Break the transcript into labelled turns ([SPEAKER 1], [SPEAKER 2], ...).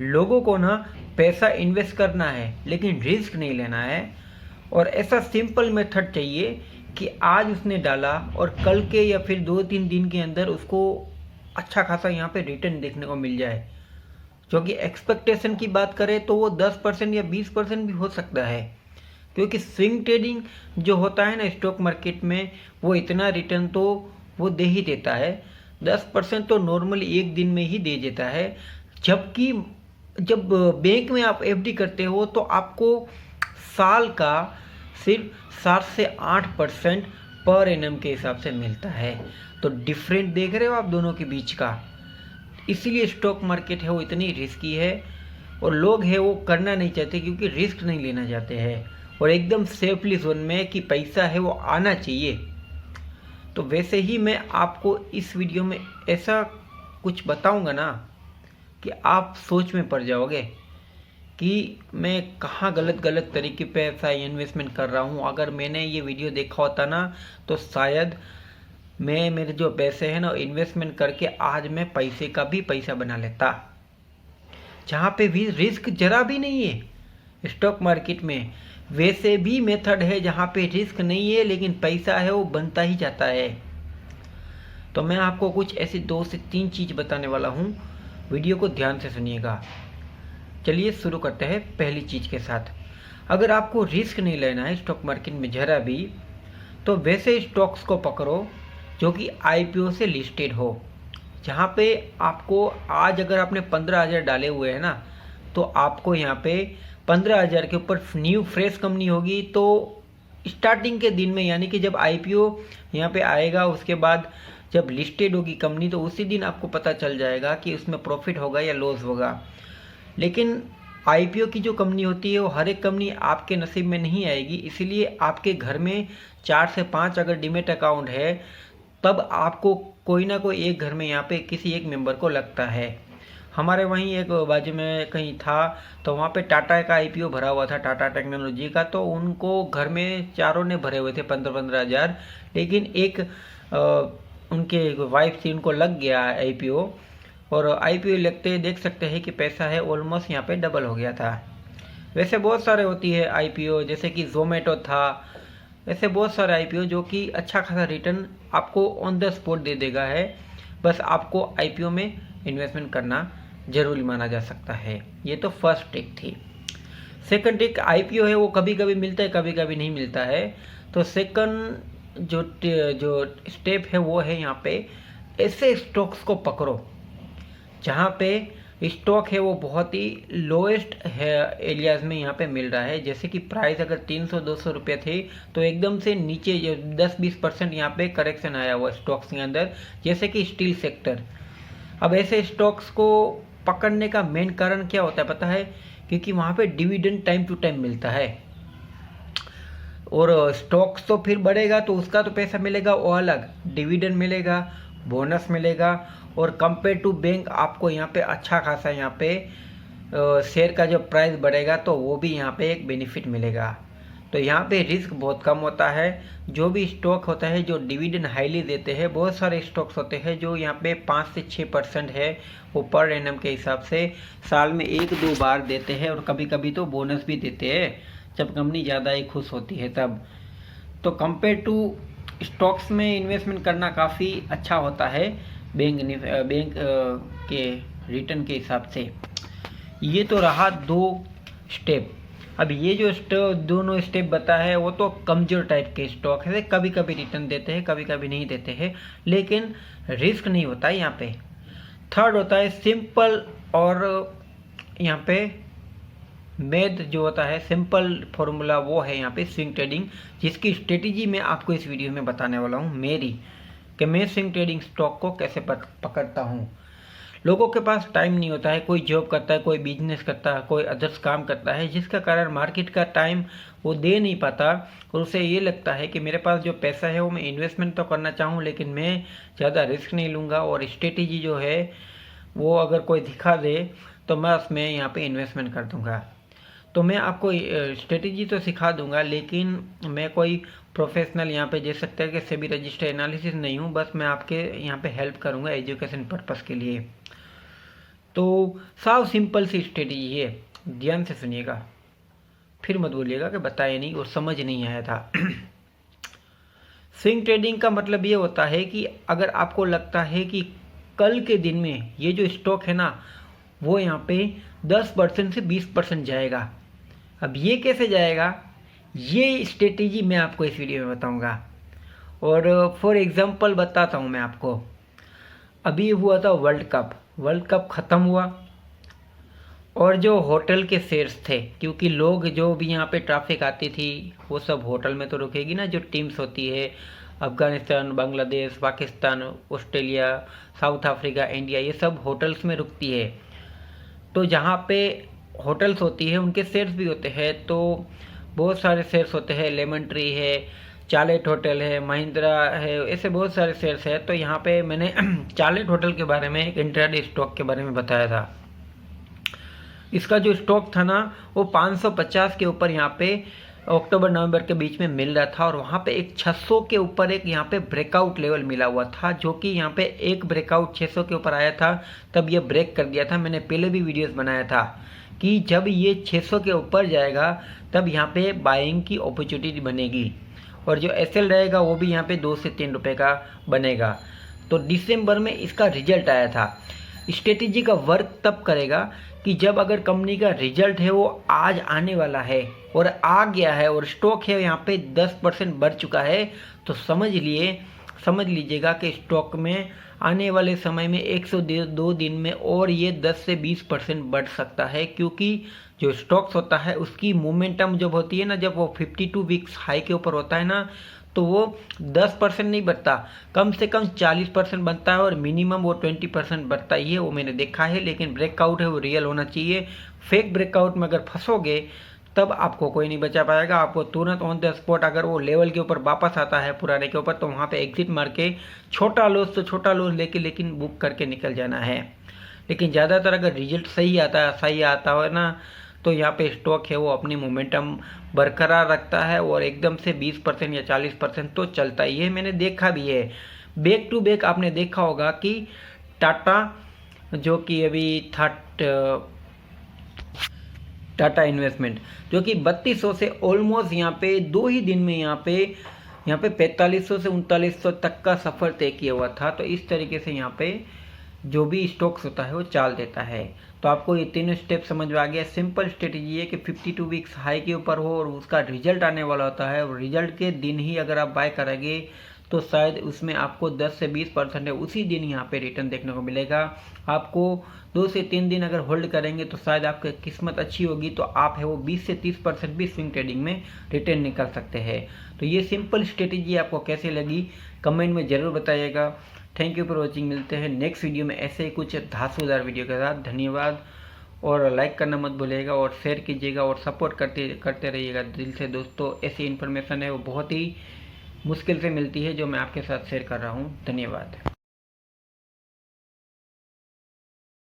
[SPEAKER 1] लोगों को ना पैसा इन्वेस्ट करना है लेकिन रिस्क नहीं लेना है, और ऐसा सिंपल मेथड चाहिए कि आज उसने डाला और कल के या फिर 2-3 दिन के अंदर उसको अच्छा खासा यहाँ पे रिटर्न देखने को मिल जाए। क्योंकि एक्सपेक्टेशन की बात करें तो वो 10% या 20% भी हो सकता है, क्योंकि स्विंग ट्रेडिंग जो होता है ना स्टॉक मार्केट में, वो इतना रिटर्न तो वो दे ही देता है। 10% तो नॉर्मली एक दिन में ही दे देता है, जबकि जब बैंक में आप एफडी करते हो तो आपको साल का सिर्फ 7 से 8% पर एनम के हिसाब से मिलता है। तो डिफरेंट देख रहे हो आप दोनों के बीच का। इसीलिए स्टॉक मार्केट है वो इतनी रिस्की है, और लोग है वो करना नहीं चाहते क्योंकि रिस्क नहीं लेना चाहते हैं, और एकदम सेफली जोन में कि पैसा है वो आना चाहिए। तो वैसे ही मैं आपको इस वीडियो में ऐसा कुछ बताऊंगा ना कि आप सोच में पड़ जाओगे कि मैं कहाँ गलत गलत तरीके पे ऐसा इन्वेस्टमेंट कर रहा हूँ। अगर मैंने ये वीडियो देखा होता ना तो शायद मैं मेरे जो पैसे हैं ना इन्वेस्टमेंट करके आज मैं पैसे का भी पैसा बना लेता। जहाँ पे भी रिस्क जरा भी नहीं है स्टॉक मार्केट में, वैसे भी मेथड है जहाँ पे रिस्क नहीं है लेकिन पैसा है वो बनता ही जाता है। तो मैं आपको कुछ ऐसी 2 से 3 चीज़ बताने वाला हूँ, वीडियो को ध्यान से सुनिएगा। चलिए शुरू करते हैं पहली चीज़ के साथ। अगर आपको रिस्क नहीं लेना है स्टॉक मार्केट में जरा भी, तो वैसे स्टॉक्स को पकड़ो जो कि आईपीओ से लिस्टेड हो, जहाँ पे आपको आज अगर आपने 15,000 डाले हुए हैं ना, तो आपको यहाँ पे 15,000 के ऊपर न्यू फ्रेश कंपनी होगी तो स्टार्टिंग के दिन में, यानी कि जब आईपीओ यहाँ पे आएगा उसके बाद जब लिस्टेड होगी कंपनी, तो उसी दिन आपको पता चल जाएगा कि उसमें प्रॉफिट होगा या लॉस होगा। लेकिन आईपीओ की जो कंपनी होती है वो हर एक कंपनी आपके नसीब में नहीं आएगी, इसीलिए आपके घर में 4 से 5 अगर डीमेट अकाउंट है तब आपको कोई ना कोई एक घर में यहाँ पे किसी एक मेंबर को लगता है। हमारे वहीं एक बाजू में कहीं था तो वहाँ पे टाटा का आईपीओ भरा हुआ था, टाटा टेक्नोलॉजी का, तो उनको घर में चारों ने भरे हुए थे 15-15 हज़ार, लेकिन एक उनके वाइफ थी उनको लग गया आईपीओ, और आईपीओ लगते देख सकते हैं कि पैसा है ऑलमोस्ट यहाँ पे डबल हो गया था। वैसे बहुत सारे होती है आईपीओ, जैसे कि जोमेटो था, ऐसे बहुत सारे आईपीओ जो कि अच्छा खासा रिटर्न आपको ऑन द स्पॉट दे देगा है। बस आपको आईपीओ में इन्वेस्टमेंट करना जरूरी माना जा सकता है। ये तो फर्स्ट ट्रिक थी। सेकंड ट्रिक, आईपीओ है वो कभी कभी मिलता है कभी कभी नहीं मिलता है। तो सेकंड जो स्टेप है वो है यहाँ पे ऐसे स्टॉक्स को पकड़ो जहाँ पे स्टॉक है वो बहुत ही लोएस्ट है एरियाज में यहाँ पे मिल रहा है। जैसे कि प्राइस अगर 300-200 रुपये थे तो एकदम से नीचे 10-20% यहाँ पे करेक्शन आया हुआ स्टॉक्स के अंदर, जैसे कि स्टील सेक्टर। अब ऐसे स्टॉक्स को पकड़ने का मेन कारण क्या होता है पता है? क्योंकि वहाँ पे डिविडेंड टाइम टू टाइम मिलता है, और स्टॉक्स तो फिर बढ़ेगा तो उसका तो पैसा मिलेगा वो अलग, डिविडेंड मिलेगा, बोनस मिलेगा, और कंपेयर टू बैंक आपको यहाँ पे अच्छा खासा यहाँ पे शेयर का जो प्राइस बढ़ेगा तो वो भी यहाँ पे एक बेनिफिट मिलेगा। तो यहाँ पे रिस्क बहुत कम होता है। जो भी स्टॉक होता है जो डिविडेंड हाईली देते हैं, बहुत सारे स्टॉक्स होते हैं जो यहाँ पे 5 से 6% है वो पर एनम के हिसाब से साल में 1-2 बार देते हैं, और कभी कभी तो बोनस भी देते हैं जब कंपनी ज़्यादा ही खुश होती है तब। तो कंपेयर टू स्टॉक्स में इन्वेस्टमेंट करना काफ़ी अच्छा होता है बैंक के रिटर्न के हिसाब से। ये तो रहा 2 स्टेप। अब ये जो दोनों स्टेप बता है वो तो कमजोर टाइप के स्टॉक है, कभी कभी रिटर्न देते हैं कभी कभी नहीं देते हैं, लेकिन रिस्क नहीं होता है यहाँ पे। थर्ड होता है सिंपल, और यहाँ पे मैथ जो होता है सिंपल फॉर्मूला, वो है यहाँ पे स्विंग ट्रेडिंग, जिसकी स्ट्रेटेजी मैं आपको इस वीडियो में बताने वाला हूँ मेरी, कि मैं स्विंग ट्रेडिंग स्टॉक को कैसे पकड़ता हूँ। लोगों के पास टाइम नहीं होता है, कोई जॉब करता है, कोई बिजनेस करता है, कोई अदर्स काम करता है, जिसका कारण मार्केट का टाइम वो दे नहीं पाता, और उसे ये लगता है कि मेरे पास जो पैसा है वो मैं इन्वेस्टमेंट तो करना चाहूँ लेकिन मैं ज़्यादा रिस्क नहीं लूँगा, और स्ट्रेटेजी जो है वो अगर कोई दिखा दे तो मैं उसमें यहाँ पे इन्वेस्टमेंट कर दूँगा। तो मैं आपको स्ट्रेटेजी तो सिखा दूंगा, लेकिन मैं कोई प्रोफेशनल यहाँ पे दे सकते हैं कि सेबी रजिस्टर एनालिसिस नहीं हूँ, बस मैं आपके यहाँ पे हेल्प करूँगा एजुकेशन पर्पस के लिए। तो साफ सिंपल सी स्ट्रेटेजी है, ध्यान से सुनिएगा, फिर मत बोलिएगा कि बताया नहीं और समझ नहीं आया था। स्विंग ट्रेडिंग का मतलब ये होता है कि अगर आपको लगता है कि कल के दिन में ये जो स्टॉक है ना वो यहाँ पे 10% से 20% जाएगा। अब ये कैसे जाएगा, ये स्ट्रेटेजी मैं आपको इस वीडियो में बताऊंगा। और फॉर एग्जांपल बताता हूँ मैं आपको। अभी हुआ था वर्ल्ड कप ख़त्म हुआ और जो होटल के शेयर्स थे, क्योंकि लोग जो भी यहाँ पे ट्रैफिक आती थी वो सब होटल में तो रुकेगी ना, जो टीम्स होती है Afghanistan, Bangladesh, Pakistan, Australia, south Africa, India, ये सब होटल्स में रुकती है। तो जहाँ पे होटल्स होती है उनके शेयर्स भी होते हैं, तो बहुत सारे शेयर्स होते हैं, लेमन ट्री है, चार्लेट होटल है, महिंद्रा है, ऐसे बहुत सारे शेयर्स है। तो यहाँ पे मैंने चार्लेट होटल के बारे में एक इंट्राडे स्टॉक के बारे में बताया था। इसका जो स्टॉक था ना वो 550 के ऊपर यहाँ पे अक्टूबर नवंबर के बीच में मिल रहा था और वहाँ पे एक 600 के ऊपर एक यहाँ पे ब्रेकआउट लेवल मिला हुआ था, जो कि यहाँ पे एक ब्रेकआउट 600 के ऊपर आया था तब ये ब्रेक कर दिया था। मैंने पहले भी वीडियोस बनाया था कि जब ये 600 के ऊपर जाएगा तब यहाँ पे बाइंग की अपॉर्चुनिटी बनेगी और जो एसएल रहेगा वो भी यहाँ पे 2 से 3 रुपये का बनेगा। तो दिसंबर में इसका रिजल्ट आया था। स्ट्रेटेजी का वर्क तब करेगा कि जब अगर कंपनी का रिजल्ट है वो आज आने वाला है और आ गया है और स्टॉक है यहाँ पे 10% बढ़ चुका है, तो समझ लीजिएगा कि स्टॉक में आने वाले समय में 102 दिन में और ये 10 से 20% बढ़ सकता है, क्योंकि जो स्टॉक्स होता है उसकी मोमेंटम जब होती है ना, जब वो 52 वीक्स हाई के ऊपर होता है ना, तो वो 10% नहीं बढ़ता, कम से कम 40% बनता है और मिनिमम वो 20% बढ़ता ही है। वो मैंने देखा है। लेकिन ब्रेकआउट है वो रियल होना चाहिए। फेक ब्रेकआउट में अगर फंसोगे तब आपको कोई नहीं बचा पाएगा। आपको तुरंत ऑन द स्पॉट अगर वो लेवल के ऊपर वापस आता है पुराने के ऊपर, तो वहाँ पे एग्जिट मार के छोटा लॉस तो छोटा लॉस लेके लेकिन बुक करके निकल जाना है। लेकिन ज़्यादातर अगर रिजल्ट सही आता है ना, तो यहाँ पे स्टॉक है वो अपनी मोमेंटम बरकरार रखता है और एकदम से 20% या 40% तो चलता ही है। मैंने देखा भी है। बैक टू बैक आपने देखा होगा कि टाटा, जो कि अभी टाटा इन्वेस्टमेंट, जो कि 3200 से ऑलमोस्ट यहाँ पे 2 ही दिन में यहाँ पे 4500 से 3900 तक का सफ़र तय किया हुआ था। तो इस तरीके से यहाँ पे जो भी स्टॉक्स होता है वो चाल देता है। तो आपको ये तीनों स्टेप समझ में आ गया। सिंपल स्ट्रेटेजी है कि 52 वीक्स हाई के ऊपर हो और उसका रिजल्ट आने वाला होता है और रिजल्ट के दिन ही अगर आप बाय करेंगे तो शायद उसमें आपको 10 से 20% है उसी दिन यहाँ पे रिटर्न देखने को मिलेगा। आपको 2 से 3 दिन अगर होल्ड करेंगे तो शायद आपकी किस्मत अच्छी होगी तो आप है वो 20 से 30% भी स्विंग ट्रेडिंग में रिटर्न निकाल सकते हैं। तो ये सिंपल स्ट्रेटेजी आपको कैसे लगी कमेंट में ज़रूर बताइएगा। Thank you for watching. मिलते हैं नेक्स्ट वीडियो में ऐसे ही कुछ धांसूदार वीडियो के साथ। धन्यवाद। और लाइक करना मत भूलिएगा और शेयर कीजिएगा और सपोर्ट करते रहिएगा दिल से दोस्तों। ऐसी इन्फॉर्मेशन है वो बहुत ही मुश्किल से मिलती है जो मैं आपके साथ शेयर कर रहा हूँ। धन्यवाद।